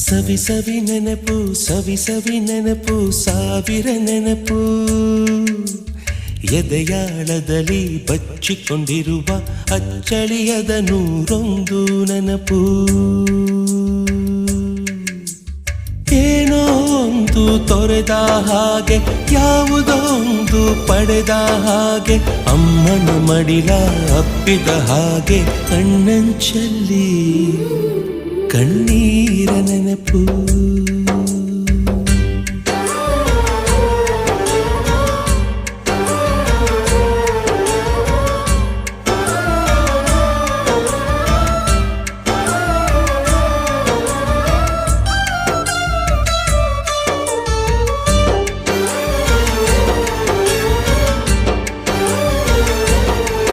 ಸವಿ ಸವಿ ನೆನಪು ಸವಿ ಸವಿ ನೆನಪು ಸಾವಿರ ನೆನಪು ಎದೆಯಾಳದಲ್ಲಿ ಬಚ್ಚಿಕೊಂಡಿರುವ ಅಚ್ಚಳಿಯದ ನೂರೊಂದು ನೆನಪು ಏನೋ ಒಂದು ತೊರೆದ ಹಾಗೆ ಯಾವುದೋ ಒಂದು ಪಡೆದ ಹಾಗೆ ಅಮ್ಮನ ಮಡಿಲ ಅಪ್ಪಿದ ಹಾಗೆ ಕಣ್ಣಂಚಲ್ಲಿ ಕಣ್ಣೀರ ನೆನಪು